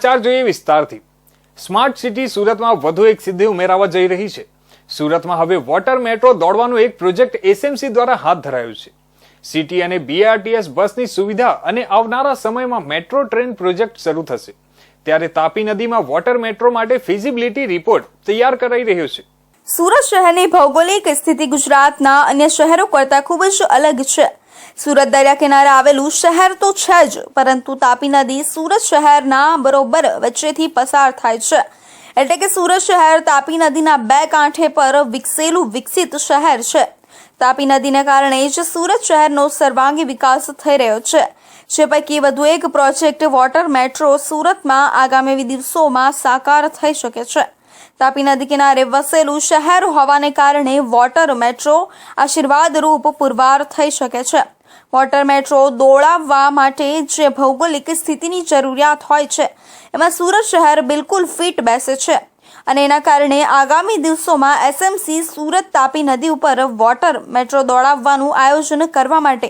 સમાચાર જોઈએ વિસ્તારથી। સ્માર્ટ સિટી સુરતમાં વધુ એક સિદ્ધિ ઉમેરાવા જઈ રહી છે। સુરતમાં હવે વોટર મેટ્રો દોડવાનો એક પ્રોજેક્ટ એસએમસી દ્વારા હાથ ધરાયો છે। સિટી અને બીઆરટીએસ બસની સુવિધા અને આવનારા સમયમાં મેટ્રો ટ્રેન પ્રોજેક્ટ શરૂ થશે, ત્યારે તાપી નદીમાં વોટર મેટ્રો માટે ફિઝિબિલિટી રિપોર્ટ તૈયાર કરાઈ રહ્યો છે। સુરત શહેરની ભૌગોલિક સ્થિતિ ગુજરાતના અન્ય શહેરો કરતાં ખૂબ જ અલગ છે। સુરત દરિયા કિનારે આવેલું શહેર તો છે જ, પરંતુ તાપી નદી સુરત શહેરના બરોબર વચ્ચેથી પસાર થાય છે। એટલે કે સુરત શહેર તાપી નદીના બે કાંઠે પર વિકસેલું વિકસિત શહેર છે। તાપી નદીને કારણે જ સુરત શહેરનો સર્વાંગી વિકાસ થઈ રહ્યો છે। જે પૈકી વધુ એક પ્રોજેક્ટ વોટર મેટ્રો સુરતમાં આગામી દિવસોમાં સાકાર થઈ શકે છે। તાપી નદી કિનારે વસેલું શહેર હોવાને કારણે વોટર મેટ્રો આશીર્વાદરૂપ પુરવાર થઈ શકે છે। વોટર મેટ્રો દોડાવવા માટે જે ભૌગોલિક સ્થિતિની જરૂરિયાત હોય છે, એમાં સુરત શહેર બિલકુલ ફિટ બેસે છે અને એના કારણે આગામી દિવસોમાં એસએમસી સુરત તાપી નદી ઉપર વોટર મેટ્રો દોડાવવાનું આયોજન કરવા માટે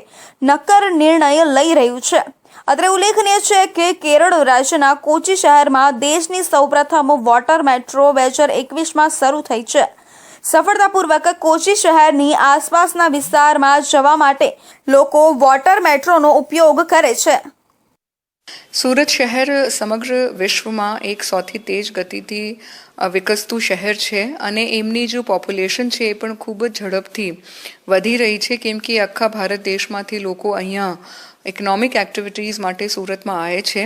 નક્કર નિર્ણય લઈ રહ્યું છે। અત્રે ઉલ્લેખનીય છે કે કેરળ રાજ્યના કોચી શહેરમાં દેશની સૌપ્રથમ વોટર મેટ્રો 2021માં શરૂ થઈ છે। સફળતાપૂર્વક કોચી શહેરની આસપાસના વિસ્તારમાં જવા માટે લોકો વોટર મેટ્રોનો ઉપયોગ કરે છે। સુરત શહેર સમગ્ર વિશ્વમાં એક સૌથી તેજ ગતિથી વિકસતું શહેર છે અને એમની જો પોપ્યુલેશન છે એ પણ ખૂબ જ ઝડપથી વધી રહી છે, કેમ કે આખા ભારત દેશમાંથી લોકો અહીંયા ઇકોનોમિક એક્ટિવિટીઝ માટે સુરતમાં આવે છે।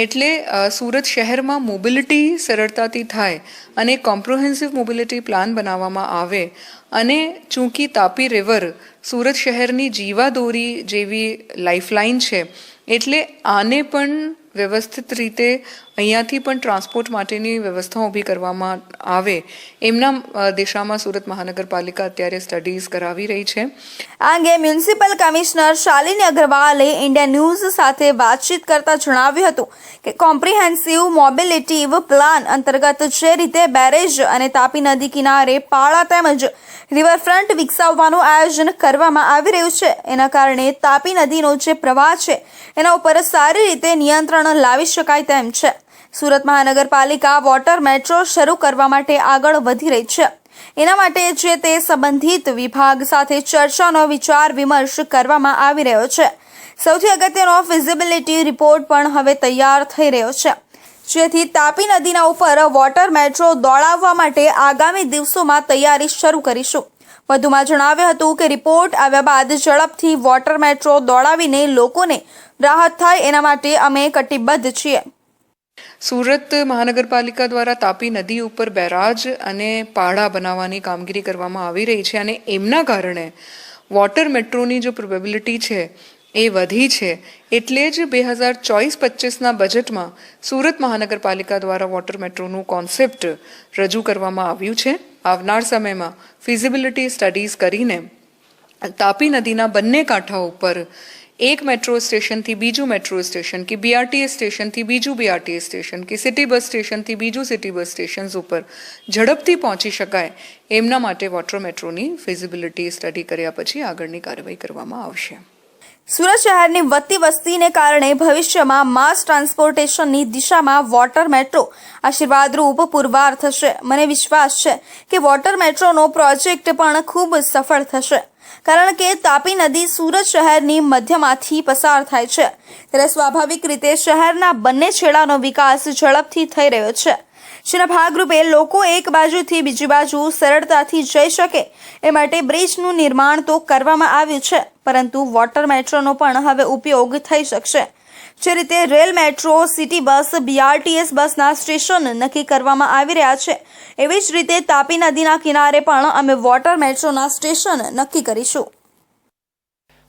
એટલે સુરત શહેરમાં મોબિલિટી સરળતાથી થાય અને કોમ્પ્રિહેન્સિવ મોબિલિટી પ્લાન બનાવવામાં આવે અને ચૂંકી તાપી રિવર સુરત શહેરની જીવાદોરી જેવી લાઇફલાઇન છે, એટલે આને પણ વ્યવસ્થિત રીતે અહીંયાથી પણ ટ્રાન્સપોર્ટ માટેની વ્યવસ્થા ઊભી કરવામાં આવે એમના દિશામાં સુરત મહાનગરપાલિકા અત્યારે સ્ટડીઝ કરાવી રહી છે। આ અંગે મ્યુનિસિપલ કમિશનર શાલિની અગ્રવાલે ઇન્ડિયા ન્યૂઝ સાથે વાતચીત કરતા જણાવ્યું હતું કે કોમ્પ્રિહેન્સિવ મોબિલિટી પ્લાન અંતર્ગત જે રીતે બેરેજ અને તાપી નદી કિનારે પાળા તેમજ રિવરફ્રન્ટ વિકસાવવાનું આયોજન કરવામાં આવી રહ્યું છે, એના કારણે તાપી નદીનો જે પ્રવાહ છે એના ઉપર સારી રીતે નિયંત્રણ લાવી શકાય તેમ છે। સુરત મહાનગરપાલિકા વોટર મેટ્રો શરૂ કરવા માટે આગળ વધી રહી છે। એના માટે જે તે સંબંધિત વિભાગ સાથે ચર્ચાનો વિચાર વિમર્શ કરવામાં આવી રહ્યો છે। સૌથી અગત્યનો ફિઝિબિલિટી રિપોર્ટ પણ હવે તૈયાર થઈ રહ્યો છે, જેથી તાપી નદીના ઉપર વોટર મેટ્રો દોડાવવા માટે આગામી દિવસોમાં તૈયારી શરૂ કરીશું। વધુમાં જણાવ્યું હતું કે રિપોર્ટ આવ્યા બાદ ઝડપથી વોટર મેટ્રો દોડાવીને લોકોને રાહત થાય એના માટે અમે કટિબદ્ધ છીએ। સુરત મહાનગરપાલિકા દ્વારા તાપી નદી ઉપર બેરાજ અને પાળા બનાવવાની કામગીરી કરવામાં આવી રહી છે અને એમના કારણે વોટર મેટ્રોની જો પ્રોબેબિલિટી છે એ વધી છે। એટલે જ 2024-25ના બજેટમાં સુરત મહાનગરપાલિકા દ્વારા વોટર મેટ્રોનું કોન્સેપ્ટ રજૂ કરવામાં આવ્યું છે। આવનાર સમયમાં ફિઝિબિલિટી સ્ટડીઝ કરીને તાપી નદીના બંને કાંઠા ઉપર એક મેટ્રો સ્ટેશનથી બીજું મેટ્રો સ્ટેશન કે બીઆરટીએસ સ્ટેશનથી બીજું બીઆરટીએસ સ્ટેશન કે સિટી બસ સ્ટેશનથી બીજું સિટી બસ સ્ટેશન્સ ઉપર ઝડપથી પહોંચી શકાય એમના માટે વોટર મેટ્રોની ફિઝિબિલિટી સ્ટડી કર્યા પછી આગળની કાર્યવાહી કરવામાં આવશે। સુરત શહેરની વધતી વસ્તીને કારણે ભવિષ્યમાં માસ ટ્રાન્સપોર્ટેશનની દિશામાં વોટર મેટ્રો આશીર્વાદરૂપ પુરવાર થશે। મને વિશ્વાસ છે કે વોટર મેટ્રોનો પ્રોજેક્ટ પણ ખૂબ સફળ થશે, કારણ કે તાપી નદી સુરત શહેરની મધ્યમાંથી પસાર થાય છે, ત્યારે સ્વાભાવિક રીતે શહેરના બંને છેડાનો વિકાસ ઝડપથી થઈ રહ્યો છે, જેના ભાગરૂપે લોકો એક બાજુથી બીજી બાજુ સરળતાથી જઈ શકે એ માટે બ્રિજનું નિર્માણ તો કરવામાં આવ્યું છે, પરંતુ વોટર મેટ્રોનો પણ હવે ઉપયોગ થઈ શકશે। જે રીતે rail metro, city bus, BRTS બસના સ્ટેશન નક્કી કરવામાં આવી રહ્યા છે, એવી જ રીતે તાપી નદીના કિનારે પણ અમે વોટર મેટ્રોના સ્ટેશન નક્કી કરીશું।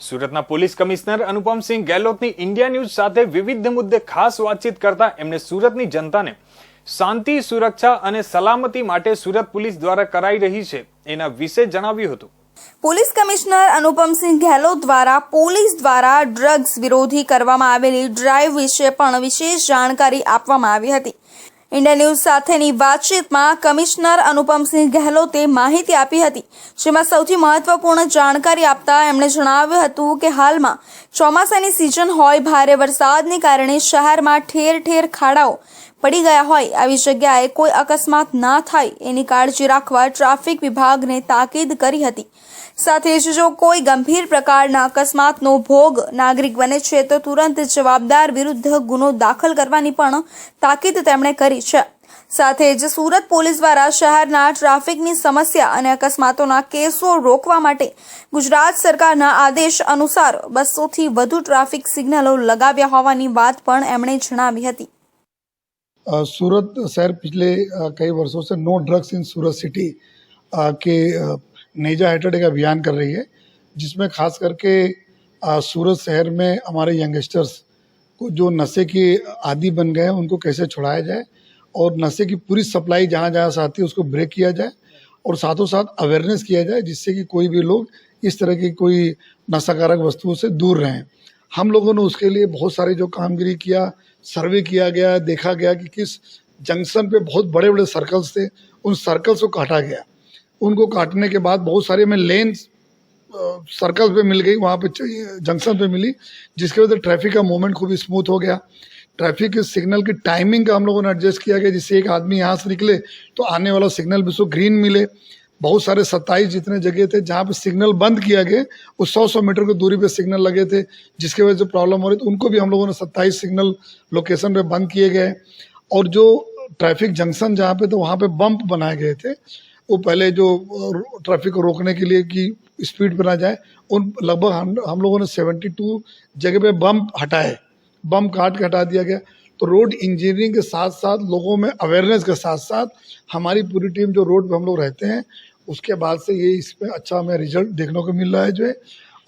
સુરતના પોલીસ કમિશનર અનુપમસિંહ ગેહલોતની ઇન્ડિયા ન્યૂઝ સાથે વિવિધ મુદ્દે ખાસ વાતચીત કરતા એમણે સુરતની જનતાને શાંતિ, સુરક્ષા અને સલામતી માટે સુરત પોલીસ દ્વારા કરાઈ રહી છે એના વિશે જણાવ્યું હતું। પોલીસ કમિશનર અનુપમસિંહ ગેહલોત દ્વારા પોલીસ દ્વારા ડ્રગ્સ વિરોધી કરવામાં આવેલી ડ્રાઈવ વિશે પણ વિશેષ જાણકારી આપવામાં આવી હતી। ઇન્ડિયા ન્યૂઝ સાથેની વાતચીતમાં કમિશનર અનુપમસિંહ ગેહલોતે માહિતી આપી હતી, જેમાં સૌથી મહત્વપૂર્ણ જાણકારી આપતા એમણે જણાવ્યું હતું કે હાલમાં ચોમાસાની સિઝન હોય, ભારે વરસાદને કારણે શહેરમાં ઠેર ઠેર ખાડાઓ પડી ગયા હોય આવી જગ્યાએ કોઈ અકસ્માત ના થાય એની કાળજી રાખવા ટ્રાફિક વિભાગને તાકીદ કરી હતી. સાથે જ જો કોઈ ગંભીર પ્રકારના અકસ્માતનો ભોગ નાગરિક બને છે તો તુરંત જવાબદાર વિરુદ્ધ ગુનો દાખલ કરવાની પણ તાકીદ તેમણે કરી છે. સાથે જ સુરત પોલીસ દ્વારા શહેરના ટ્રાફિકની સમસ્યા અને અકસ્માતોના કેસો રોકવા માટે ગુજરાત સરકારના આદેશ અનુસાર 200થી વધુ ટ્રાફિક સિગ્નલો લગાવ્યા હોવાની વાત પણ એમણે જણાવી હતી. सूरत शहर पिछले कई वर्षों से no drugs in Surat city के नेजा हेठड़ एक अभियान कर रही है, जिसमें खास करके सूरत शहर में हमारे यंगस्टर्स को जो नशे के आदी बन गए हैं उनको कैसे छुड़ाया जाए और नशे की पूरी सप्लाई जहाँ जहाँ से आती है उसको ब्रेक किया जाए और साथों साथ अवेयरनेस किया जाए, जिससे कि कोई भी लोग इस तरह की कोई नशाकारक वस्तुओं से दूर रहें. हम लोगों ने उसके लिए बहुत सारी जो कामगिरी किया, सर्वे किया गया, देखा गया कि किस जंक्शन पे बहुत बड़े बड़े सर्कल्स थे, उन सर्कल्स को काटा गया. उनको काटने के बाद बहुत सारी हमें लेन सर्कल्स पे मिल गई, वहाँ पे जंक्शन पे मिली, जिसकी वजह से ट्रैफिक का मूवमेंट खूब स्मूथ हो गया. ट्रैफिक के सिग्नल की टाइमिंग का हम लोगों ने एडजस्ट किया गया, जिससे एक आदमी यहाँ से निकले तो आने वाला सिग्नल भी उसको ग्रीन मिले. बहुत सारे 27 जितने जगह थे जहाँ पे सिग्नल बंद किया गया, उस 100 मीटर की दूरी पे सिग्नल लगे थे, जिसकी वजह से प्रॉब्लम हो रही थी, उनको भी हम लोगों ने 27 सिग्नल लोकेशन पे बंद किए गए. और जो ट्रैफिक जंक्शन जहाँ पे तो वहाँ पे बम्प बनाए गए थे, वो पहले जो ट्रैफिक को रोकने के लिए कि स्पीड पर ना जाए, उन लगभग हम लोगों ने 72 जगह पे बम्प हटाए, बम्प काट के हटा दिया गया. तो रोड इंजीनियरिंग के साथ साथ लोगों में अवेयरनेस के साथ साथ हमारी पूरी टीम जो रोड पे हम लोग रहते हैं, उसके बाद से ये इसमें अच्छा हमें रिजल्ट देखने को मिल रहा है जो है.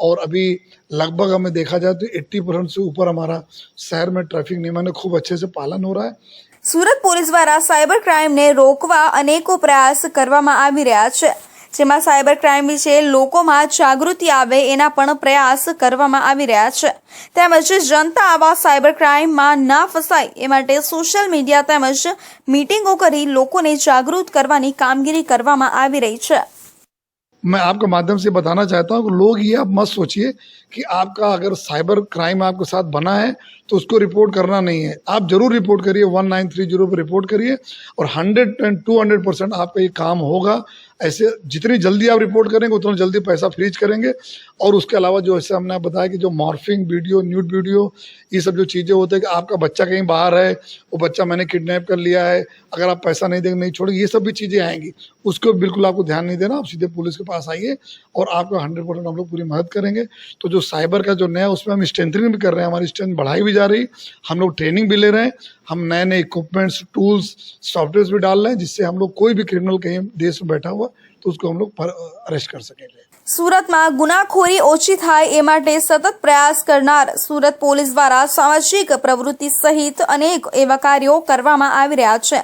और अभी लगभग हमें देखा जाए तो 80% से ऊपर हमारा शहर में ट्रैफिक नियमों ने खूब अच्छे से पालन हो रहा है. સુરત પોલીસ દ્વારા સાયબર ક્રાઇમને રોકવા અનેકો પ્રયાસ કરવામાં આવી રહ્યા છે, જેમાં સાયબર ક્રાઇમ વિશે લોકોમાં જાગૃતિ આવે એના પણ પ્રયાસ કરવામાં આવી રહ્યા છે. તેમજ જનતા આવા સાયબર ક્રાઇમમાં ના ફસાય એ માટે સોશિયલ મીડિયા તેમજ મીટિંગો કરી લોકોને જાગૃત કરવાની કામગીરી કરવામાં આવી रही છે. मैं आपके माध्यम से बताना चाहता हूँ कि लोग ये आप मत सोचिए कि आपका अगर साइबर क्राइम आपके साथ बना है तो उसको रिपोर्ट करना नहीं है. आप जरूर रिपोर्ट करिए, 1930 पर रिपोर्ट करिए और 100% आपका ये काम होगा. ऐसे जितनी जल्दी आप रिपोर्ट करेंगे उतना जल्दी पैसा फ्रीज करेंगे. और उसके अलावा जो ऐसे हमने बताया कि जो मॉर्फिंग वीडियो, न्यूड वीडियो, ये सब जो चीज़ें होती है कि आपका बच्चा कहीं बाहर है, वो बच्चा मैंने किडनैप कर लिया है, अगर आप पैसा नहीं देंगे, नहीं छोड़ेंगे, ये सब भी चीज़ें आएंगी. उसको बिल्कुल आपको ध्यान नहीं देना, आप सीधे पुलिस के पास आइए और आपको 100% हम लोग पूरी मदद करेंगे. तो जो साइबर का जो नया उसमें हम स्ट्रेंथनिंग भी कर रहे हैं, हमारी स्ट्रेंथ बढ़ाई भी जा रही, हम लोग ट्रेनिंग भी ले रहे हैं, हम नए नए इक्विपमेंट्स, टूल्स, सॉफ्टवेयर भी डाल रहे हैं, जिससे हम लोग कोई भी क्रिमिनल कहीं देश में बैठा हुआ तो उसको हम लोग अरेस्ट कर सकेंगे. સુરતમાં ગુનાખોરી ઓછી થાય એ માટે સતત પ્રયાસ કરનાર સુરત પોલીસ દ્વારા સામાજિક પ્રવૃત્તિ સહિત અનેક એવા કાર્યો કરવામાં આવી રહ્યા છે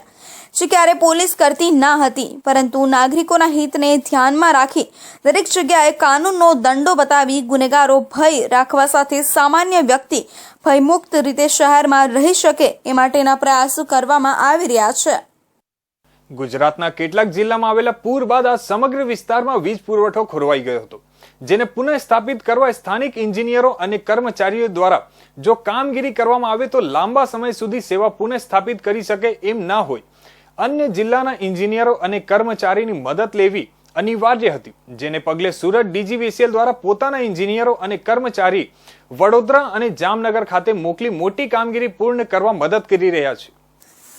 જે ક્યારે પોલીસ કરતી ના હતી, પરંતુ નાગરિકોના હિતને ધ્યાનમાં રાખી દરેક જગ્યાએ કાનૂનનો દંડો બતાવી ગુનેગારો ભય રાખવા સાથે સામાન્ય વ્યક્તિ ભયમુક્ત રીતે શહેરમાં રહી શકે એ માટેના પ્રયાસો કરવામાં આવી રહ્યા છે. ગુજરાતના કેટલાક જિલ્લામાં આવેલા પૂર બાદ આ સમગ્ર વિસ્તારમાં વીજ પુરવઠો ખોરવાઈ ગયો હતો, જેને પુનઃ સ્થાપિત કરવા સ્થાનિક એન્જિનિયરો અને કર્મચારીઓ દ્વારા જો કામગીરી કરવામાં આવે તો લાંબા સમય સુધી સેવા પુનઃ સ્થાપિત કરી શકે એમ ના હોય. અન્ય જિલ્લાના એન્જિનિયરો અને કર્મચારીની મદદ લેવી અનિવાર્ય હતી, જેને પગલે સુરત ડીજીવીસીએલ દ્વારા પોતાના એન્જિનિયરો અને કર્મચારી વડોદરા અને જામનગર ખાતે મોકલી મોટી કામગીરી પૂર્ણ કરવા મદદ કરી રહ્યા છે.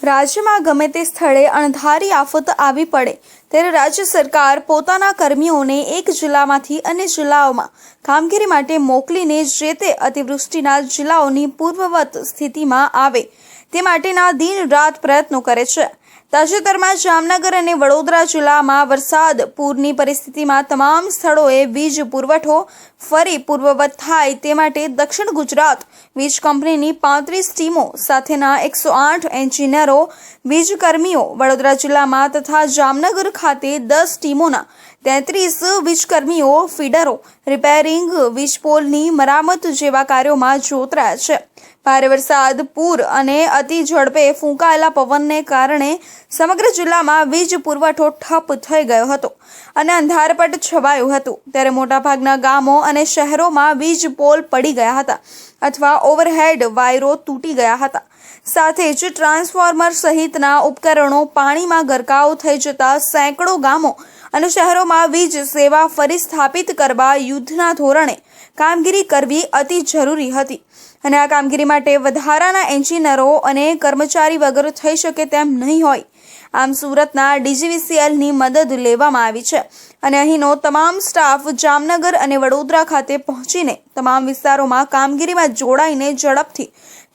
રાજ્યમાં ગમે તે સ્થળે અણધારી આફત આવી પડે ત્યારે રાજ્ય સરકાર પોતાના કર્મીઓને એક જિલ્લામાંથી અન્ય જિલ્લાઓમાં કામગીરી માટે મોકલીને જે તે અતિવૃષ્ટિના જિલ્લાઓની પૂર્વવત સ્થિતિમાં આવે તે માટેના દિન રાત પ્રયત્નો કરે છે. તાજેતરમાં જામનગર અને વડોદરા જિલ્લામાં વરસાદ પૂરની પરિસ્થિતિમાં તમામ સ્થળોએ વીજ પુરવઠો ફરી પૂર્વવત થાય તે માટે દક્ષિણ ગુજરાત વીજ કંપનીની 35 ટીમો સાથેના 108 એન્જિનિયરો, વીજ કર્મીઓ, વડોદરા જિલ્લામાં તથા જામનગર ખાતે 10 ટીમોના 33 વીજકર્મીઓ ફીડરો, રિપેરિંગ, વીજપોલની મરામત જેવા કાર્યોમાં જોતરાયા છે. ભારે વરસાદ, પૂર અને અતિ ઝડપે ફૂંકાયેલા પવનને કારણે સમગ્ર જિલ્લામાં વીજ પુરવઠો ઠપ થઈ ગયો હતો અને અંધારપટ છવાયું હતું. ત્યારે મોટાભાગના ગામો અને શહેરોમાં વીજ પોલ પડી ગયા હતા અથવા ઓવરહેડ વાયરો તૂટી ગયા હતા. સાથે જ ટ્રાન્સફોર્મર સહિતના ઉપકરણો પાણીમાં ગરકાવ થઈ જતા સેંકડો ગામો અને શહેરોમાં વીજ સેવા ફરી સ્થાપિત કરવા યુદ્ધના ધોરણે કામગીરી કરવી અતિ જરૂરી હતી અને આ કામગીરી માટે વધારાના એન્જિનિયરો અને કર્મચારી વગર થઈ શકે તેમ નહીં હોય. આમ સુરતના DGVCLની મદદ લેવામાં આવી છે અને અહીંનો તમામ સ્ટાફ જામનગર અને વડોદરા ખાતે પહોંચીને તમામ વિસ્તારોમાં કામગીરીમાં જોડાઈને ઝડપથી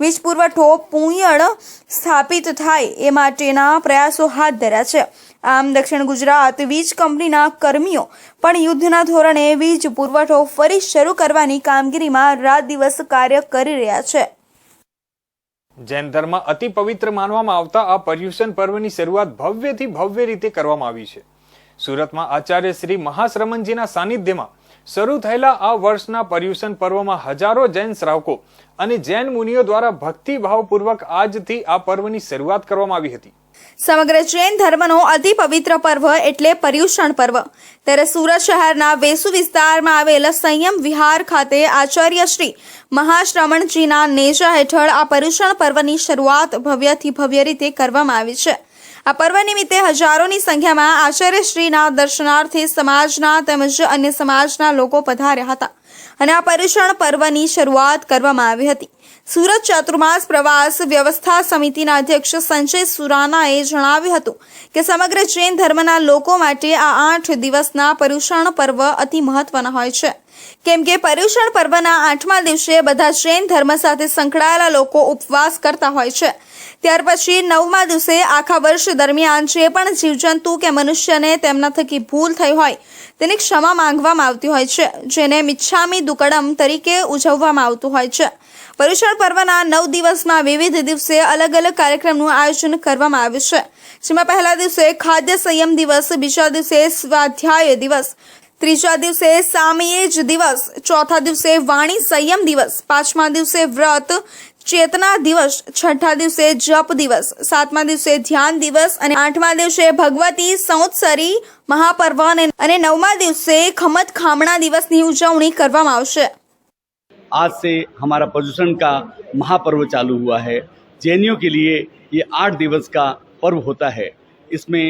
વીજ પુરવઠો પૂર્ણ સ્થાપિત થાય એ માટેના પ્રયાસો હાથ ધર્યા છે. આમ દક્ષિણ ગુજરાત વીજ કંપનીના કર્મીઓ પણ યુદ્ધના ધોરણે વીજ પુરવઠો ફરી શરૂ કરવાની કામગીરીમાં રાત દિવસ કાર્ય કરી રહ્યા છે. જૈન ધર્મ અતિ પવિત્ર માનવામાં આવતા આ પર્યુષણ પર્વની શરૂઆત ભવ્યથી ભવ્ય રીતે કરવામાં આવી છે. સુરતમાં આચાર્ય શ્રી મહાશ્રમણજીના સાનિધ્યમાં શરૂ થયેલા આ વર્ષના પર્યુષણ પર્વમાં હજારો જૈન શ્રાવકો અને જૈન મુનિઓ દ્વારા ભક્તિભાવપૂર્વક આજથી આ પર્વની શરૂઆત કરવામાં આવી હતી. સમગ્ર જૈન ધર્મનો અતિ પવિત્ર પર્વ એટલે પર્યુષણ પર્વ. ત્યારે સુરત શહેરના વેસુ વિસ્તારમાં આવેલ સંયમ વિહાર ખાતે આચાર્ય શ્રી મહાશ્રમણજીના નેજા હેઠળ આ પર્યુષણ પર્વની શરૂઆત ભવ્યથી ભવ્ય રીતે કરવામાં આવી છે. આ પર્વ નિમિત્તે હજારોની સંખ્યામાં આચાર્યશ્રીના દર્શનાર્થે સમાજના તેમજ અન્ય સમાજના લોકો પધાર્યા હતા અને આ પર્યુષણ પર્વની શરૂઆત કરવામાં આવી હતી. સુરત ચાતુર્માસ પ્રવાસ વ્યવસ્થા સમિતિના અધ્યક્ષ સંજય સુરાનાએ જણાવ્યું હતું કે સમગ્ર જૈન ધર્મના લોકો માટે આ 8 દિવસના પર્યુષણ પર્વ અતિ મહત્વના હોય છે, કેમ કે પર્યુષણ પર્વના 8મા દિવસે બધા જૈન ધર્મ સાથે સંકળાયેલા લોકો ઉપવાસ કરતા હોય છે. ત્યાર પછી 9મા દિવસે આખા વર્ષ દરમિયાન જે પણ જીવજંતુ કે મનુષ્યને તેમના થકી ભૂલ થઈ હોય તેની ક્ષમા માંગવામાં આવતી હોય છે, જેને મિચ્છામી દુક્કડમ તરીકે ઉજવવામાં આવતું હોય છે. પર્યુષણ પર્વના 9 દિવસમાં વિવિધ દિવસે અલગ અલગ કાર્યક્રમનું આયોજન કરવામાં આવ્યું છે, જેમાં પહેલા દિવસે ખાદ્ય સંયમ દિવસ, બીજા દિવસે સ્વાધ્યાય દિવસ, ત્રીજા દિવસે સામયેજ દિવસ, ચોથા દિવસે વાણી સંયમ દિવસ, પાંચમા દિવસે વ્રત ચેતના દિવસ, છઠ્ઠા દિવસે જપ દિવસ, સાતમા દિવસે ધ્યાન દિવસ અને આઠમા દિવસે ભગવતી સંવત્સરી મહાપર્વ અને 9મા દિવસે ખમત ખામણા દિવસની ઉજવણી કરવામાં આવશે. आज से हमारा पर्युषण का महापर्व चालू हुआ है. जैनियों के लिए ये 8 दिवस का पर्व होता है. इसमें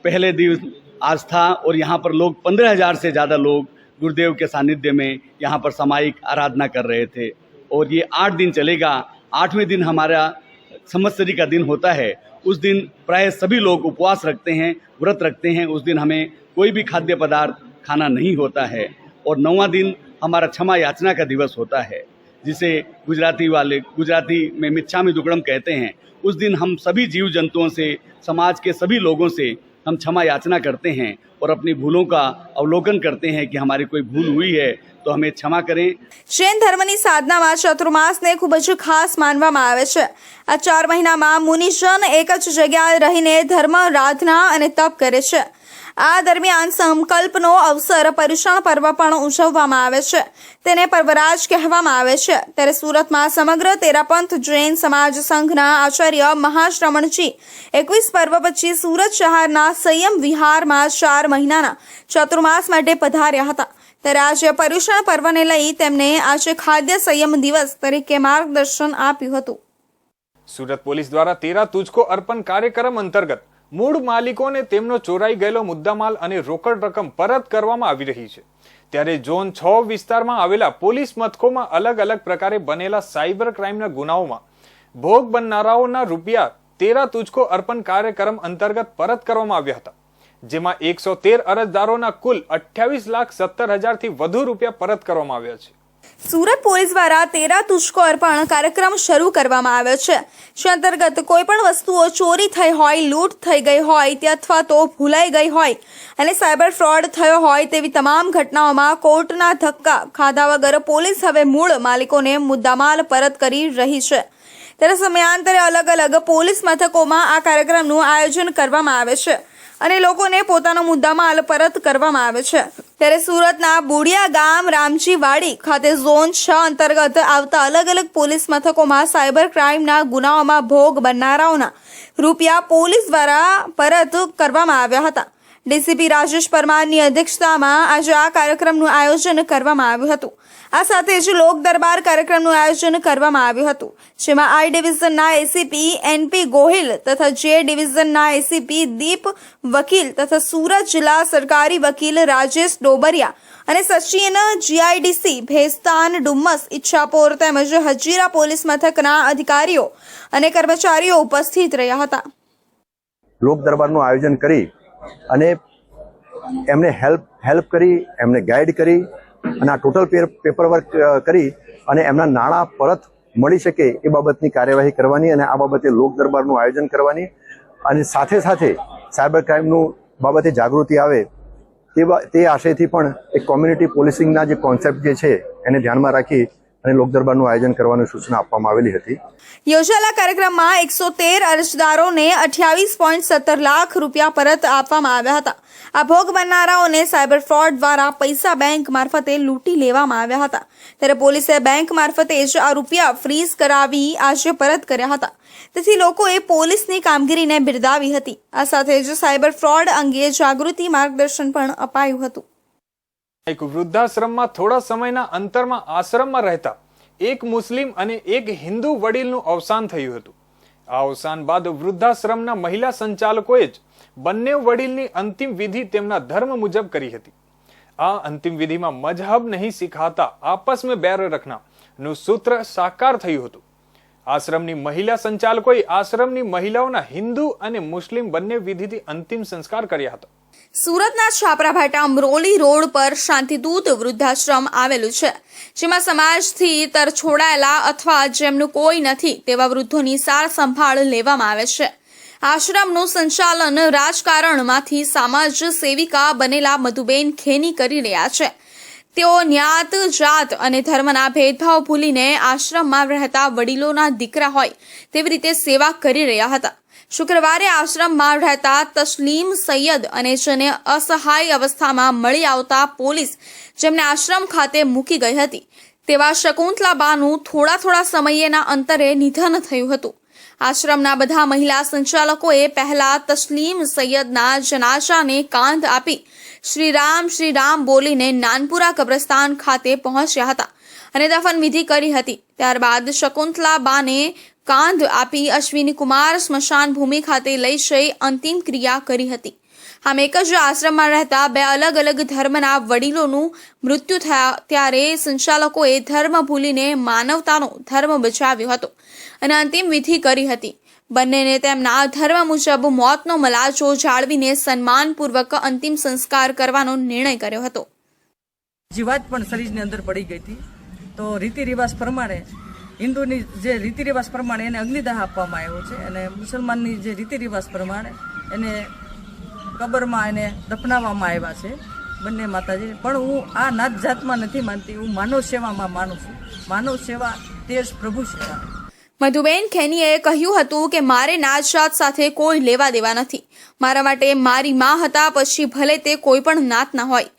पहले दिवस आस्था और यहाँ पर लोग 15,000 से ज़्यादा लोग गुरुदेव के सानिध्य में यहाँ पर सामायिक आराधना कर रहे थे और ये 8 दिन चलेगा. 8वें दिन हमारा संवत्सरी का दिन होता है. उस दिन प्राय सभी लोग उपवास रखते हैं, व्रत रखते हैं. उस दिन हमें कोई भी खाद्य पदार्थ खाना नहीं होता है. और 9वां दिन हमारा क्षमा याचना का दिवस होता है, जिसे गुजराती में मिच्छामी दुक्कड़म कहते हैं. उस दिन हम सभी जीव जंतुओं से, समाज के सभी लोगों से हम क्षमा याचना करते हैं और अपनी भूलों का अवलोकन करते हैं कि हमारी कोई भूल हुई है तो हमें क्षमा करें. જૈન ધર્મની સાધનામાં ચાતુર્માસને ખૂબ જ ખાસ માનવામાં આવે છે. આ 4 મહિનામાં મુનિજન એક જ જગ્યાએ રહીને ધર્મ આરાધના અને તપ કરે છે. આ દરમિયાન સંકલ્પનો અવસર પર્યુષણ પર્વ પણ ઉજવવામાં આવે છે. તેને પર્વરાજ કહેવામાં આવે છે. ત્યારે સુરતમાં સમગ્ર તેરાપંથ જૈન સમાજ સંઘના આચાર્ય મહાશ્રમણજી 21 પર્વ પછી સુરત શહેરના સંયમ વિહારમાં 4 મહિનાના ચાતુર્માસ માટે પધાર્યા હતા. ત્યારે આજે પર્યુષણ પર્વને લઈ તેમને આજે ખાદ્ય સંયમ દિવસ તરીકે માર્ગદર્શન આપ્યું હતું. સુરત પોલીસ દ્વારા તેરા તુજકો અર્પણ કાર્યક્રમ અંતર્ગત મૂળ માલિકોને તેમનો ચોરાઈ ગયેલો મુદ્દામાલ અને રોકડ રકમ પરત કરવામાં આવી રહી છે. ત્યારે ઝોન 6 વિસ્તારમાં આવેલા પોલીસ મથકોમાં અલગ અલગ પ્રકારે બનેલા સાયબર ક્રાઇમના ગુનાઓમાં ભોગ બનનારાઓના રૂપિયા તેરા તુજકો અર્પણ કાર્યક્રમ અંતર્ગત પરત કરવામાં આવ્યા હતા, જેમાં 113 અરજદારોના કુલ 28,70,000 થી વધુ રૂપિયા પરત કરવામાં આવ્યા છે. સુરત પોલીસ દ્વારા તેરા તુજકો અર્પણ કાર્યક્રમ શરૂ કરવામાં આવ્યો છે, જે અંતર્ગત કોઈ પણ વસ્તુઓ ચોરી થઈ હોય, લૂંટ થઈ ગઈ હોય તે અથવા તો ભૂલાઈ ગઈ હોય અને સાયબર ફ્રોડ થયો હોય તેવી તમામ ઘટનાઓમાં કોર્ટના ધક્કા ખાધા વગર પોલીસ હવે મૂળ માલિકોને મુદ્દામાલ પરત કરી રહી છે. ત્યારે સમયાંતરે અલગ અલગ પોલીસ મથકોમાં આ કાર્યક્રમનું આયોજન કરવામાં આવે છે અને લોકોને પોતાનો મુદ્દામાલ પરત કરવામાં આવે છે. ત્યારે સુરતના બુડિયા ગામ રામજીવાડી ખાતે ઝોન 6 અંતર્ગત આવતા અલગ અલગ પોલીસ મથકોમાં સાયબર ક્રાઇમના ગુનાઓમાં ભોગ બનનારાઓના રૂપિયા પોલીસ દ્વારા પરત કરવામાં આવ્યા હતા. ડીસીપી રાજેશ પરમારની અધ્યક્ષતામાં આજે આ કાર્યક્રમનું આયોજન કરવામાં આવ્યું હતું. આ સાથે જ લોક દરબાર કાર્યક્રમનું આયોજન કરવામાં આવ્યું હતું, જેમાં આઈ ડિવિઝનના એસીપી એનપી ગોહિલ તથા જે ડિવિઝનના એસીપી દીપ વકીલ તથા સુરત જિલ્લા સરકારી વકીલ રાજેશ ડોબરિયા અને સચિન જીઆઈડીસી ભેસ્તાન ડુમ્મસ ઈચ્છાપોર તેમજ હજીરા પોલીસ મથકના અધિકારીઓ અને કર્મચારીઓ ઉપસ્થિત રહ્યા હતા. લોક દરબારનું આયોજન કરી અને એમને હેલ્પ કરી, એમને ગાઈડ કરી અને આ ટોટલ પેપર વર્ક કરી અને એમના નાણાં પરત મળી શકે એ બાબતની કાર્યવાહી કરવાની અને આ બાબતે લોક દરબારનું આયોજન કરવાની અને સાથે સાથે સાયબર ક્રાઇમનું બાબતે જાગૃતિ આવે તે આશયથી પણ એક કોમ્યુનિટી પોલીસિંગના જે કોન્સેપ્ટ જે છે એને ધ્યાનમાં રાખી અને લોક દરબારનું આયોજન કરવાની સૂચના આપવામાં આવેલી હતી. યોજાયેલા કાર્યક્રમમાં 113 અરજદારોને 28.17 લાખ રૂપિયા પરત આપવામાં આવ્યા હતા. આ ભોગ બનનારાઓને સાયબર ફ્રોડ દ્વારા પૈસા બેંક મારફતે લૂંટી લેવામાં આવ્યા હતા, ત્યારે પોલીસે બેંક મારફતે જ આ રૂપિયા ફ્રીઝ કરાવી આજે પરત કર્યા હતા. તેથી લોકોએ પોલીસની કામગીરીને બિરદાવી હતી. આ સાથે જ સાયબર ફ્રોડ અંગે જાગૃતિ માર્ગદર્શન પણ અપાયું હતું. એક વૃદ્ધાશ્રમમાં થોડા સમયના અંતરમાં આશ્રમમાં રહેતા એક મુસ્લિમ અને એક હિન્દુ વડીલનું અવસાન થયું હતું. આ અવસાન બાદ વૃદ્ધાશ્રમના મહિલા સંચાલકોએ જ બંને વડીલની અંતિમ વિધિ તેમના ધર્મ મુજબ કરી હતી. આ અંતિમ વિધિમાં મજહબ નહીં સિખાતા આપસ મેં बैर रखना નું સૂત્ર સાકાર થયું હતું. આશ્રમની મહિલા સંચાલકોએ આશ્રમની મહિલાઓના હિન્દુ અને મુસ્લિમ બંને વિધિથી અંતિમ સંસ્કાર કર્યા હતા. સુરતના છાપરાભાટા અમરોલી રોડ પર શાંતિદૂત વૃદ્ધાશ્રમ આવેલું છે, જેમાં સમાજથી તરછોડાયેલા અથવા જેમનું કોઈ નથી તેવા વૃદ્ધોની સાર સંભાળ લેવામાં આવે છે. આશ્રમનું સંચાલન રાજકારણમાંથી સમાજ સેવિકા બનેલા મધુબેન ખેની કરી રહ્યા છે. તેઓ જ્ઞાત, જાત અને ધર્મના ભેદભાવ ભૂલીને આશ્રમમાં રહેતા વડીલોના દીકરા હોય તેવી રીતે સેવા કરી રહ્યા હતા. શુક્રવારે આશ્રમમાં રહેતા તસ્લીમ સૈયદ અને જેને અસહાય અવસ્થામાં મળી આવતા પોલીસ જેમને આશ્રમ ખાતે મૂકી ગઈ હતી તેવા શકુંતલાબાનું થોડા સમયના અંતરે નિધન થયું હતું. આશ્રમના બધા મહિલા સંચાલકોએ પહેલા તસ્લીમ સૈયદના જનાજાને કાંધ આપી શ્રી રામ બોલીને નાનપુરા કબ્રસ્તાન ખાતે પહોંચ્યા હતા અને દફન વિધિ કરી હતી. ત્યારબાદ શકુંતલાબાને કાંધ આપી અશ્વિની કુમાર સ્મશાન ભૂમિ ખાતે લઈ જઈ અંતિમ ક્રિયા કરી હતી. આમ એક જ આશ્રમમાં રહેતા બે અલગ અલગ ધર્મના વડીલોનું મૃત્યુ થયા ત્યારે સંચાલકોએ ધર્મ ભૂલીને માનવતાનો ધર્મ બચાવ્યો હતો અને અંતિમ વિધિ કરી હતી. બંનેને તેમના ધર્મ મુજબ મોતનો મલાજો જાળવીને સન્માનપૂર્વક અંતિમ સંસ્કાર કરવાનો નિર્ણય કર્યો હતો. જીવાત પણ શરીરની અંદર પડી ગઈ હતી, તો રીતિ રિવાજ પ્રમાણે હિન્દુની જે રીતિ રિવાજ પ્રમાણે એને અગ્નિદાહ આપવામાં આવ્યો છે અને મુસલમાનની જે રીતિ રિવાજ પ્રમાણે એને કબરમાં એને દફનાવવામાં આવ્યા છે બંને માતાજી. પણ હું આ નાત જાતમાં નથી માનતી, હું માનવ સેવામાં માનું છું. માનવ સેવા તે જ પ્રભુ સેવા. મધુબેન ખેનીએ કહ્યું હતું કે મારે નાત જાત સાથે કોઈ લેવા દેવા નથી. મારા માટે મારી માં હતા, પછી ભલે તે કોઈ પણ નાતના હોય.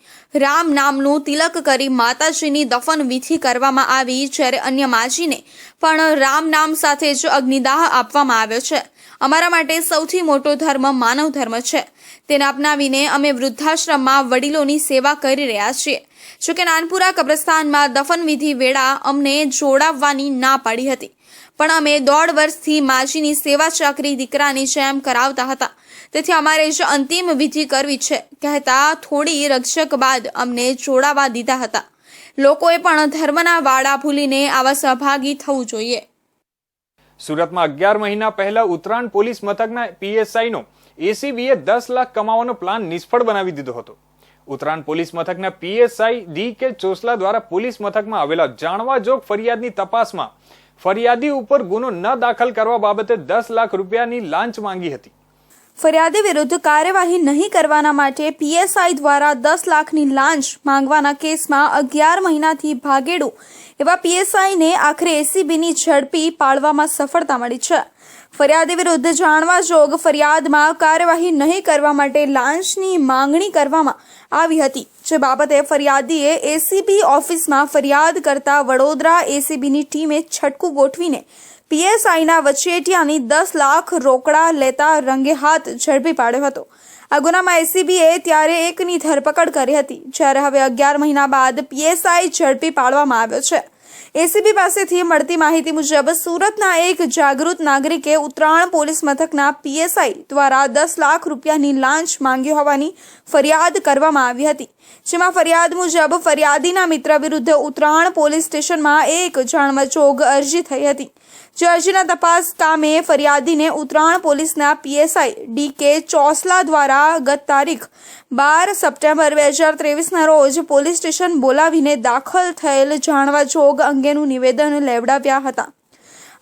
રામ નામનું તિલક કરી માતાજીની દફન વિધિ કરવામાં આવી, જ્યારે અન્ય માજીને પણ રામ નામ સાથે જ અગ્નિદાહ આપવામાં આવ્યો છે. અમારા માટે સૌથી મોટો ધર્મ માનવ ધર્મ છે. તેને અપનાવીને અમે વૃદ્ધાશ્રમમાં વડીલોની સેવા કરી રહ્યા છીએ. જોકે નાનપુરા કબ્રસ્તાનમાં દફન વિધિ વેળા અમને જોડાવવાની ના પાડી હતી, પણ અમે 1.5 વર્ષથી માજીની સેવા ચાકરી દીકરાની જેમ કરાવતા હતા, તેથી અમારે જ અંતિમ વિધિ કરવી છે કહેતા થોડી રક્ષક બાદ અમને જોડાવા દીધા હતા. લોકોએ પણ ધર્મના વાડા ભૂલીને આવા સહભાગી થવું જોઈએ. સુરતમાં 11 મહિના પહેલા ઉત્તરાયણ પોલીસ મથકના પીએસઆઈનો એસીબીએ 10 લાખ કમાવાનો પ્લાન નિષ્ફળ બનાવી દીધો હતો. ઉત્તરાયણ પોલીસ મથકના પીએસઆઈ ડી.કે. ચોસલા દ્વારા પોલીસ મથકમાં આવેલા જાણવાજોગ ફરિયાદની તપાસમાં ફરિયાદી ઉપર ગુનો ન દાખલ કરવા બાબતે 10 લાખ રૂપિયાની લાંચ માંગી હતી. ફરિયાદી વિરુદ્ધ કાર્યવાહી નહીં કરવાના માટે પીએસઆઈ દ્વારા 10 લાખની લાંચ માંગવાના કેસમાં 11 મહિનાથી ભાગેડું એવા પીએસઆઈને આખરે એસીબીની ઝડપી પાડવામાં સફળતા મળી છે. ફરિયાદી વિરુદ્ધ જાણવાજોગ ફરિયાદમાં કાર્યવાહી નહીં કરવા માટે લાંચની માંગણી કરવામાં આવી હતી, જે બાબતે ફરિયાદીએ એસીબી ઓફિસમાં ફરિયાદ કરતા વડોદરા એસીબીની ટીમે છટકું ગોઠવીને પીએસઆઈના વચેટિયાની 10 લાખ રોકડા લેતા રંગે હાથ ઝડપી પાડ્યો હતો. આ ગુનામાં એસીબીએ ત્યારે એકની ધરપકડ કરી હતી, જ્યારે હવે 11 મહિના બાદ પીએસઆઈ ઝડપી પાડવામાં આવ્યો છે. એસીબી પાસેથી મળતી માહિતી મુજબ સુરતના એક જાગૃત નાગરિકે ઉત્તરાયણ પોલીસ મથકના પીએસઆઈ દ્વારા 10 લાખ રૂપિયાની લાંચ માંગી હોવાની ફરિયાદ કરવામાં આવી હતી, જેમાં ફરિયાદ મુજબ ફરિયાદીના મિત્ર વિરુદ્ધ ઉત્તરાયણ પોલીસ સ્ટેશનમાં એક જાણવાજોગ અરજી થઈ હતી. જે અરજીના તપાસ કામે ફરિયાદીને ઉત્તરાયણ પોલીસના પીએસઆઈ ડીકે ચોસલા દ્વારા ગત તારીખ 12 સપ્ટેમ્બર 2023ના રોજ પોલીસ સ્ટેશન બોલાવીને દાખલ થયેલ જાણવાજોગ અંગેનું નિવેદન લેવડાવ્યા હતા.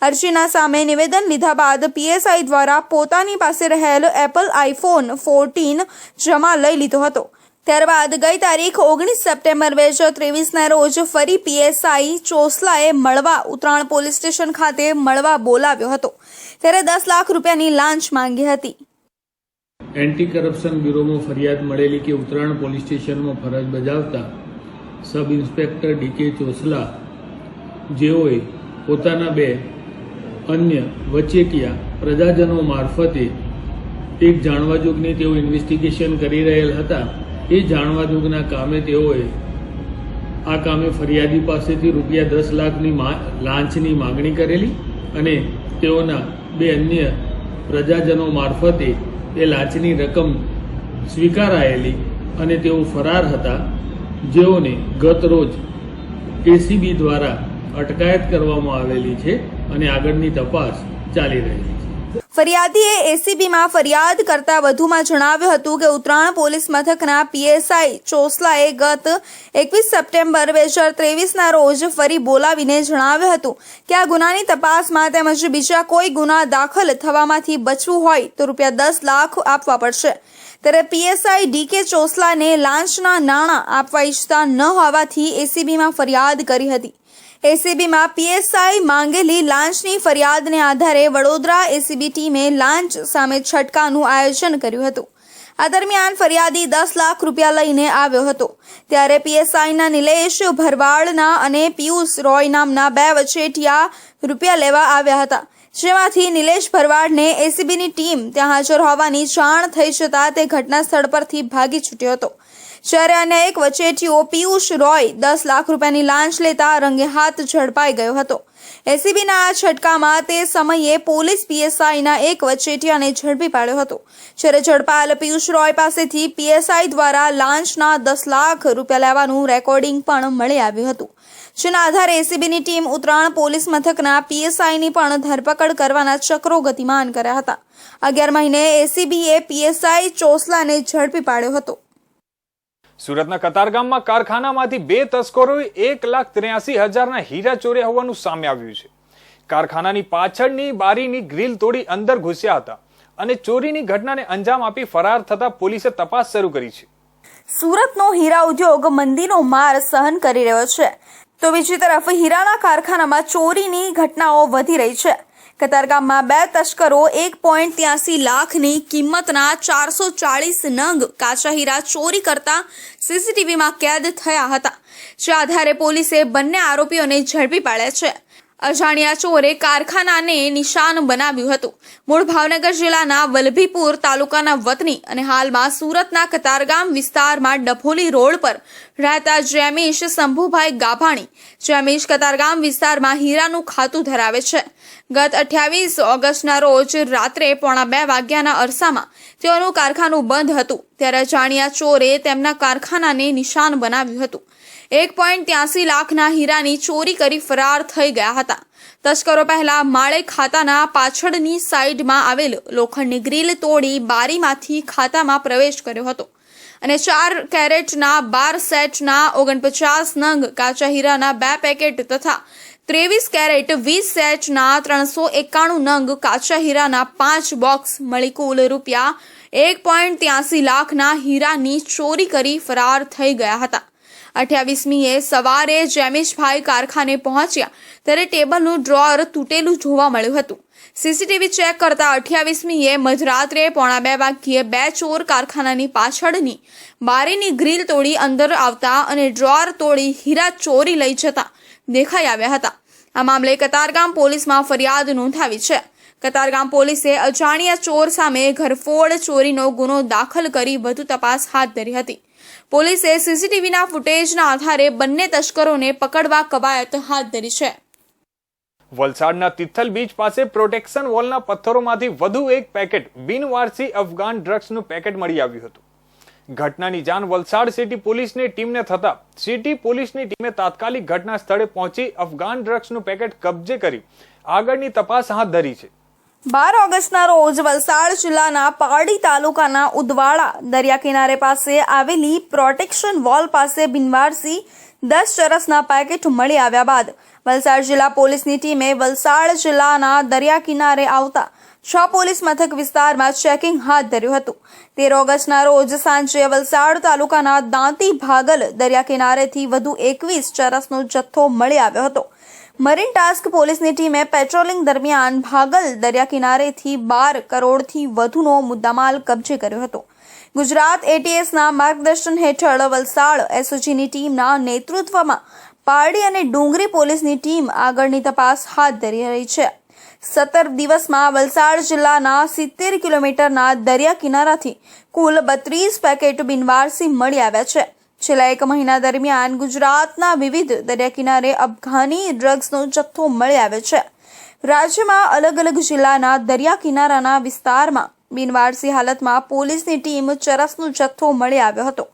અરજીના સામે નિવેદન લીધા બાદ પીએસઆઈ દ્વારા પોતાની પાસે રહેલ એપલ આઈફોન 14 જમા લઈ લીધો હતો. ત્યારબાદ ગઈ તારીખ 19 સપ્ટેમ્બર 2023ના રોજ ફરી પીએસઆઈ ચોસલાએ મળવા ઉત્તરાયણ પોલીસ સ્ટેશન ખાતે મળવા બોલાવ્યો હતો, ત્યારે 10 લાખ રૂપિયાની લાંચ માંગી હતી. એન્ટી કરપ્શન બ્યુરોમાં ફરિયાદ મળેલી કે ઉત્તરાયણ પોલીસ સ્ટેશનમાં ફરજ બજાવતા સબ ઇન્સ્પેક્ટર ડીકે ચોસલા જેઓએ પોતાના 2 અન્ય વચેટિયા પ્રજાજનો મારફતે એક જાણવાજોગની તેઓ ઇન્વેસ્ટિગેશન કરી રહેલ હતા. એ જાણવાજોગના કામે તેઓએ આ કામે ફરિયાદી પાસેથી રૂપિયા 10 લાખની લાંચની માગણી કરેલી અને તેઓના 2 અન્ય પ્રજાજનો મારફતે એ લાંચની રકમ સ્વીકારાયેલી અને તેઓ ફરાર હતા, જેઓને ગત રોજ એસીબી દ્વારા અટકાયત કરવામાં આવેલી છે અને આગળની તપાસ ચાલી રહી છે. ફરિયાદીએ એસીબીમાં ફરિયાદ કરતા વધુમાં જણાવ્યું હતું કે ઉત્તરાયણ પોલીસ મથકના પીએસઆઈ ચોસલાએ ગત 21 સપ્ટેમ્બર 2023ના રોજ ફરી બોલાવીને જણાવ્યું હતું કે આ ગુનાની તપાસમાં તેમજ બીજા કોઈ ગુના દાખલ થવામાંથી બચવું હોય તો રૂપિયા 10 લાખ આપવા પડશે. ત્યારે પીએસઆઈ ડીકે ચોસલાને લાંચના નાણાં આપવા ઈચ્છતા ન હોવાથી એસીબીમાં ફરિયાદ કરી હતી. એસીબીમાં પીએસઆઈ માંગેલી લાંચની ફરિયાદને આધારે વડોદરા એસીબી ટીમે લાંચ સામે છટકાનું આયોજન કર્યું હતું. આ દરમિયાન ફરિયાદી 10 લાખ રૂપિયા લઈને આવ્યો હતો, ત્યારે પીએસઆઈના નિલેશ ભરવાડના અને પિયુષ રોય નામના 2 વચેટિયા રૂપિયા લેવા આવ્યા હતા, જેમાંથી નિલેશ ભરવાડને એસીબીની ટીમ ત્યાં હાજર હોવાની જાણ થઈ જતા તે ઘટના સ્થળ પરથી ભાગી છૂટ્યો હતો, જ્યારે અન્ય એક વચેટિયો પિયુષ રોય 10 લાખ રૂપિયાની લાંચ લેતા રંગે હાથ ઝડપાઈ ગયો હતો. એસીબીના આ છટકામાં તે સમયે પોલીસ પીએસઆઈના એક વચેટિયાને ઝડપી પાડ્યો હતો, જ્યારે ઝડપાયેલ પિયુષ રોય પાસેથી પીએસઆઈ દ્વારા લાંચના 10 લાખ રૂપિયા લેવાનું રેકોર્ડિંગ પણ મળી આવ્યું હતું, જેના આધારે એસીબીની ટીમ ઉત્તરાયણ પોલીસ મથકના પીએસઆઈની પણ ધરપકડ કરવાના ચક્રો ગતિમાન કર્યા હતા. 11 મહિને એસીબીએ પીએસઆઈ ચોસલાને ઝડપી પાડ્યો હતો. સુરતના કતારગામમાં કારખાનામાંથી 2 તસ્કરોએ 1,83,000ના હીરા ચોર્યા હોવાનું સામે આવ્યું છે. કારખાનાની પાછળની બારીની ગ્રીલ તોડી અંદર ઘૂસ્યા હતા અને ચોરીની ઘટનાને અંજામ આપી ફરાર થતા પોલીસે તપાસ શરૂ કરી છે. સુરતનો હીરા ઉદ્યોગ મંદીનો માર સહન કરી રહ્યો છે, તો બીજી તરફ હીરાના કારખાનામાં ચોરીની ઘટનાઓ વધી રહી છે. કતારગામમાં 2 તસ્કરો 1.83 લાખની કિંમતના 440 નંગ કાચા હીરા ચોરી કરતા સીસીટીવીમાં કેદ થયા હતા, જે આધારે પોલીસે બંને આરોપીઓને ઝડપી પાડ્યા છે. અજાણ્યા ચોરે કારખાનાને નિશાન બનાવ્યું હતું. મૂળ ભાવનગર જિલ્લાના વલભીપુર તાલુકાના વતની અને હાલમાં સુરતના કતારગામ વિસ્તારમાં ડભોલી રોડ પર રહેતા જેમીશ શંભુભાઈ ગાભાણી. જેમીશ કતારગામ વિસ્તારમાં હીરાનું ખાતું ધરાવે છે. ગત 28 ઓગસ્ટના રોજ રાત્રે 1:45 વાગ્યાના અરસામાં તેઓનું કારખાનું બંધ હતું, ત્યારે અજાણ્યા ચોરે તેમના કારખાનાને નિશાન બનાવ્યું હતું. 1.83 લાખના હીરાની ચોરી કરી ફરાર થઈ ગયા હતા. તસ્કરો પહેલા માળે ખાતાના પાછળની સાઈડમાં આવેલ લોખંડની ગ્રીલ તોડી બારીમાંથી ખાતામાં પ્રવેશ કર્યો હતો અને 4 કેરેટના 12 સેટના 49 નંગ કાચા હીરાના 2 પેકેટ તથા 23 કેરેટ 20 સેટના 391 નંગ કાચા હીરાના 5 બોક્સ મળી કુલ રૂપિયા 1.83 લાખના હીરાની ચોરી કરી ફરાર થઈ ગયા હતા. 28મીએ સવારે જેમીશભાઈ કારખાને પહોંચ્યા ત્યારે ટેબલનું ડ્રોઅર તૂટેલું જોવા મળ્યું હતું. સીસીટીવી ચેક કરતા 28મીએ મધરાત્રે 1:45 વાગ્યે 2 ચોર કારખાનાની પાછળની બારીની ગ્રીલ તોડી અંદર આવતા અને ડ્રોઅર તોડી હીરા ચોરી લઈ જતા દેખાઈ આવ્યા હતા. આ મામલે કતારગામ પોલીસમાં ફરિયાદ નોંધાવી છે. કતારગામ પોલીસે અજાણ્યા ચોર સામે ઘરફોડ ચોરીનો ગુનો દાખલ કરી વધુ તપાસ હાથ ધરી હતી. પોલીસે સીસીટીવીના ફૂટેજના આધારે બંને તસ્કરોને પકડવા કવાયત હાથ ધરી છે. વલસાડના તિથલ બીચ પાસે પ્રોટેક્શન વોલના પથ્થરોમાંથી વધુ એક પેકેટ બિનવારસી અફઘાન ડ્રગ્સનું પેકેટ મળી આવ્યું હતું. ઘટનાની જાણ વલસાડ સિટી પોલીસની ટીમને થતા સિટી પોલીસની ટીમે તાત્કાલિક ઘટના સ્થળે પહોંચી અફઘાન ડ્રગ્સનું પેકેટ કબજે કરી આગળની તપાસ હાથ ધરી છે. 12 ઓગસ્ટના રોજ વલસાડ જિલ્લાના પારડી તાલુકાના ઉદવાડા દરિયા કિનારે પાસે આવેલી પ્રોટેક્શન વોલ પાસે બિનવારસી 10 ચરસના પેકેટ મળી આવ્યા બાદ વલસાડ જિલ્લા પોલીસની ટીમે વલસાડ જિલ્લાના દરિયા કિનારે આવતા 6 પોલીસ મથક વિસ્તારમાં ચેકિંગ હાથ ધર્યું હતું. 13 ઓગસ્ટના રોજ સાંજે વલસાડ તાલુકાના દાંતી ભાગલ દરિયા કિનારેથી વધુ 21 ચરસનો જથ્થો મળી આવ્યો હતો. મરીન ટાસ્ક પોલીસની ટીમે પેટ્રોલિંગ દરમિયાન ભાગલ દરિયા કિનારેથી 12 કરોડથી વધુનો મુદ્દામાલ કબજે કર્યો હતો. ગુજરાત એટીએસના માર્ગદર્શન હેઠળ વલસાડ એસઓજીની ટીમના નેતૃત્વમાં પારડી અને ડુંગરી પોલીસની ટીમ આગળની તપાસ હાથ ધરી રહી છે. 17 દિવસમાં વલસાડ જિલ્લાના 70 કિલોમીટરના દરિયા કિનારાથી કુલ 32 પેકેટ બિનવારસી મળી આવ્યા છે. છેલ્લા 1 મહિના દરમિયાન ગુજરાતના વિવિધ દરિયા કિનારે અફઘાની ડ્રગ્સનો જથ્થો મળી આવ્યો છે. રાજ્યમાં અલગ અલગ જિલ્લાના દરિયા કિનારાના વિસ્તારમાં બિનવારસી હાલતમાં પોલીસની ટીમ ચરસનો જથ્થો મળી આવ્યો હતો.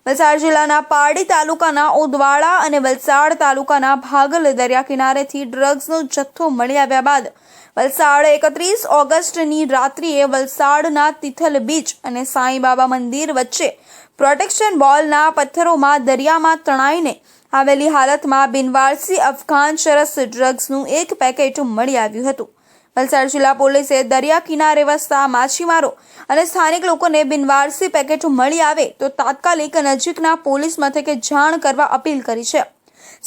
વલસાડ જિલ્લાના પારડી તાલુકાના ઉદવાડા અને વલસાડ તાલુકાના ભાગલ દરિયા કિનારેથી ડ્રગ્સનો જથ્થો મળી આવ્યા બાદ વલસાડ 31 ઓગસ્ટની રાત્રિએ વલસાડના તિથલ બીચ અને સાંઈબાબા મંદિર વચ્ચે પ્રોટેક્શન વોલના પથ્થરોમાં દરિયામાં તણાઈને આવેલી હાલતમાં બિનવારસી અફઘાન ચરસ ડ્રગ્સનું એક પેકેટ મળી આવ્યું હતું. વલસાડ જિલ્લા પોલીસે દરિયા કિનારે વસતા માછીમારો અને સ્થાનિક લોકોને બિનવારસી પેકેટ મળી આવે તો તાત્કાલિક નજીકના પોલીસ મથકે જાણ કરવા અપીલ કરી છે.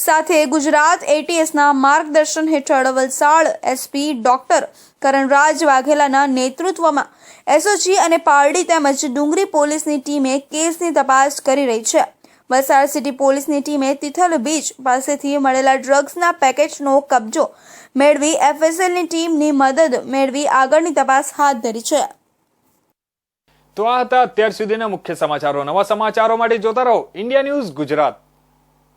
સાથે ગુજરાત એટીએસના માર્ગદર્શન હેઠળ વલસાડ એસપી ડોક્ટર કરણરાજ વાઘેલાના નેતૃત્વમાં એસઓજી અને પારડી તેમજ ડુંગરી પોલીસની ટીમે કેસની તપાસ કરી રહી છે. વલસાડ સિટી પોલીસની ટીમે તિથલ બીચ પાસેથી મળેલા ડ્રગ્સના પેકેટનો કબજો મેળવી એફએસએલની ટીમની મદદ મેળવી આગળની તપાસ હાથ ધરી છે. તો આ હતા અત્યાર સુધીના મુખ્ય સમાચારો. નવા સમાચારો માટે જોતા રહો ઇન્ડિયા ન્યૂઝ ગુજરાત.